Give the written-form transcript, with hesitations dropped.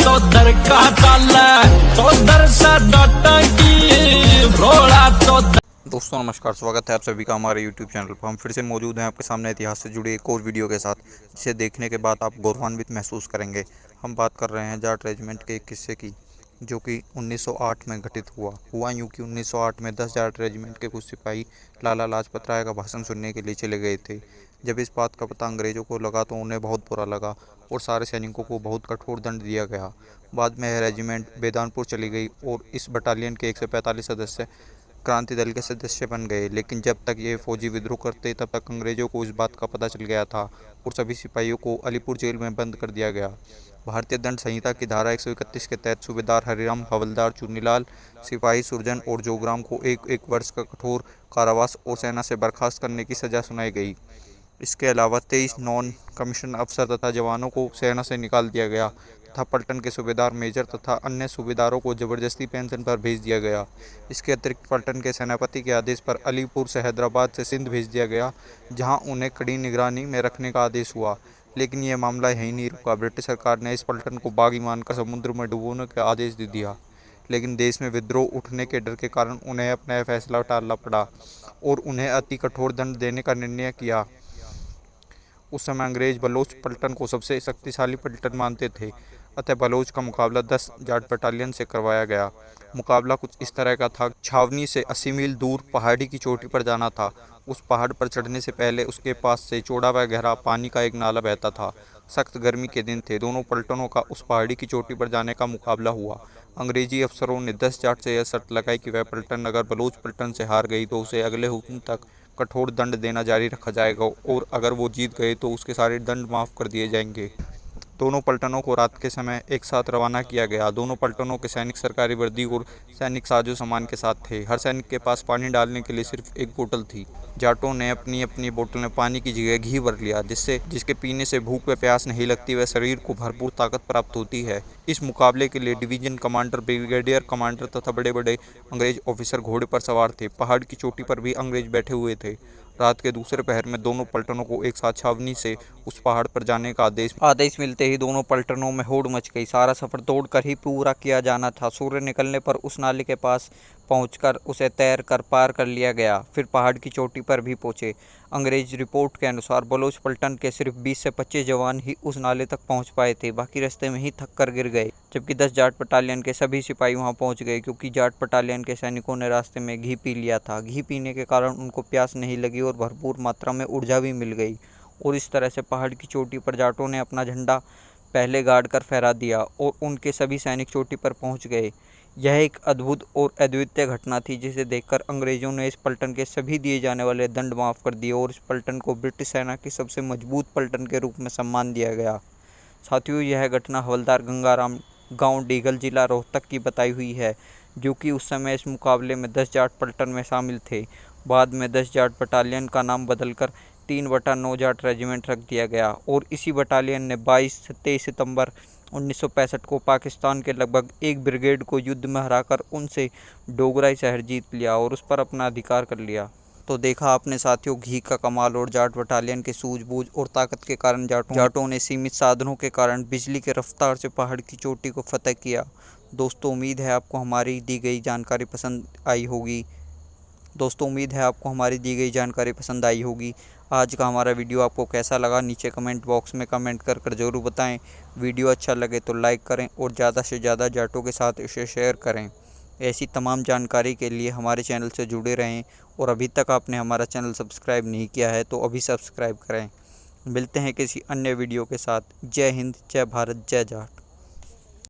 तो दर का चाला तो दर से डटा की भोला तो। दोस्तों नमस्कार, स्वागत है आप सभी का हमारे YouTube चैनल पर। हम फिर से मौजूद हैं आपके सामने इतिहास से जुड़ी एक और वीडियो के साथ, जिसे देखने के बाद आप गौरवान्वित महसूस करेंगे। हम बात कर रहे हैं जाट रेजिमेंट के एक किस्से की, जो कि 1908 में घटित हुआ यूँ कि 1908 में 10 जाट रेजिमेंट के कुछ सिपाही लाला लाजपत राय का भाषण सुनने के लिए चले गए थे। जब इस बात का पता अंग्रेज़ों को लगा तो उन्हें बहुत बुरा लगा और सारे सैनिकों को बहुत कठोर दंड दिया गया। बाद में यह रेजिमेंट बेदानपुर चली गई और इस बटालियन के 145 सदस्य क्रांति दल के सदस्य बन गए। लेकिन जब तक ये फौजी विद्रोह करते तब तक अंग्रेज़ों को इस बात का पता चल गया था और सभी सिपाहियों को अलीपुर जेल में बंद कर दिया गया। भारतीय दंड संहिता की धारा 131 के तहत सूबेदार हरिराम, हवलदार चुन्नीलाल, सिपाही सुरजन और जोगराम को एक वर्ष का कठोर कारावास और सेना से बर्खास्त करने की सजा सुनाई गई। इसके अलावा 23 नॉन कमीशन अफसर तथा जवानों को सेना से निकाल दिया गया तथा पलटन के सूबेदार, मेजर तथा अन्य सूबेदारों को जबरदस्ती पेंशन पर भेज दिया गया। इसके अतिरिक्त पलटन के सेनापति के आदेश पर अलीपुर से हैदराबाद से सिंध भेज दिया गया, जहां उन्हें कड़ी निगरानी में रखने का आदेश हुआ। लेकिन यह मामला यहीं नहीं रुका। ब्रिटिश सरकार ने इस पलटन को बागी मानकर समुद्र में डुबोने का आदेश दे दिया। लेकिन देश में विद्रोह उठने के डर के कारण उन्हें अपना यह फैसला टालना पड़ा और उन्हें अति कठोर दंड देने का निर्णय किया। उस समय अंग्रेज बलोच पलटन को सबसे शक्तिशाली पलटन मानते थे, अतः बलोच का मुकाबला 10 जाट बटालियन से करवाया गया। मुकाबला कुछ इस तरह का था। छावनी से 80 मील दूर पहाड़ी की चोटी पर जाना था। उस पहाड़ पर चढ़ने से पहले उसके पास से चौड़ा व गहरा पानी का एक नाला बहता था। सख्त गर्मी के दिन थे। दोनों पलटनों का उस पहाड़ी की चोटी पर जाने का मुकाबला हुआ। अंग्रेजी अफसरों ने 10 जाट से यह शर्त लगाई कि वह पलटन अगर बलोच पलटन से हार गई तो उसे अगले हुक्म तक कठोर दंड देना जारी रखा जाएगा और अगर वो जीत गए तो उसके सारे दंड माफ़ कर दिए जाएंगे। दोनों पलटनों को रात के समय एक साथ रवाना किया गया। दोनों पलटनों के सैनिक सरकारी वर्दी और सैनिक साजो सामान के साथ थे। हर सैनिक के पास पानी डालने के लिए सिर्फ एक बोतल थी। जाटों ने अपनी अपनी बोतल में पानी की जगह घी भर लिया, जिसके पीने से भूख व प्यास नहीं लगती व शरीर को भरपूर ताकत प्राप्त होती है। इस मुकाबले के लिए डिवीजन कमांडर, ब्रिगेडियर कमांडर तथा बड़े बड़े अंग्रेज ऑफिसर घोड़े पर सवार थे। पहाड़ की चोटी पर भी अंग्रेज बैठे हुए थे। रात के दूसरे पहर में दोनों पलटनों को एक साथ छावनी से उस पहाड़ पर जाने का आदेश मिलते ही दोनों पलटनों में होड़ मच गई। सारा सफर दौड़कर ही पूरा किया जाना था। सूर्य निकलने पर उस नाले के पास पहुंचकर उसे तैर कर पार कर लिया गया। फिर पहाड़ की चोटी पर भी पहुंचे। अंग्रेज रिपोर्ट के अनुसार बलोच पलटन के सिर्फ 20 से 25 जवान ही उस नाले तक पहुंच पाए थे। बाकी रास्ते में ही थक कर गिर गए, जबकि 10 जाट बटालियन के सभी सिपाही वहां पहुंच गए, क्योंकि जाट बटालियन के सैनिकों ने रास्ते में घी पी लिया था। घी पीने के कारण उनको प्यास नहीं लगी और भरपूर मात्रा में ऊर्जा भी मिल गई और इस तरह से पहाड़ की चोटी पर जाटों ने अपना झंडा पहले गाड़ कर फहरा दिया और उनके सभी सैनिक चोटी पर पहुंच गए। यह एक अद्भुत और अद्वितीय घटना थी, जिसे देखकर अंग्रेजों ने इस पलटन के सभी दिए जाने वाले दंड माफ़ कर दिए और इस पलटन को ब्रिटिश सेना की सबसे मजबूत पलटन के रूप में सम्मान दिया गया। साथियों, यह घटना हवलदार गंगाराम, गांव डीगल, जिला रोहतक की बताई हुई है, जो कि उस समय इस मुकाबले में 10 जाट पलटन में शामिल थे। बाद में 10 जाट बटालियन का नाम बदलकर 3/9 जाट रेजिमेंट रख दिया गया और इसी बटालियन ने 22-23 सितंबर 1965 को पाकिस्तान के लगभग एक ब्रिगेड को युद्ध में हराकर उनसे डोगराई शहर जीत लिया और उस पर अपना अधिकार कर लिया। तो देखा आपने साथियों, घी का कमाल और जाट बटालियन के सूझबूझ और ताकत के कारण जाटों ने सीमित साधनों के कारण बिजली के रफ्तार से पहाड़ की चोटी को फतह किया। दोस्तों, उम्मीद है आपको हमारी दी गई जानकारी पसंद आई होगी। आज का हमारा वीडियो आपको कैसा लगा, नीचे कमेंट बॉक्स में कमेंट कर ज़रूर बताएं। वीडियो अच्छा लगे तो लाइक करें और ज़्यादा से ज़्यादा जाटों के साथ इसे शेयर करें। ऐसी तमाम जानकारी के लिए हमारे चैनल से जुड़े रहें और अभी तक आपने हमारा चैनल सब्सक्राइब नहीं किया है तो अभी सब्सक्राइब करें। मिलते हैं किसी अन्य वीडियो के साथ। जय हिंद, जय भारत, जय जाट।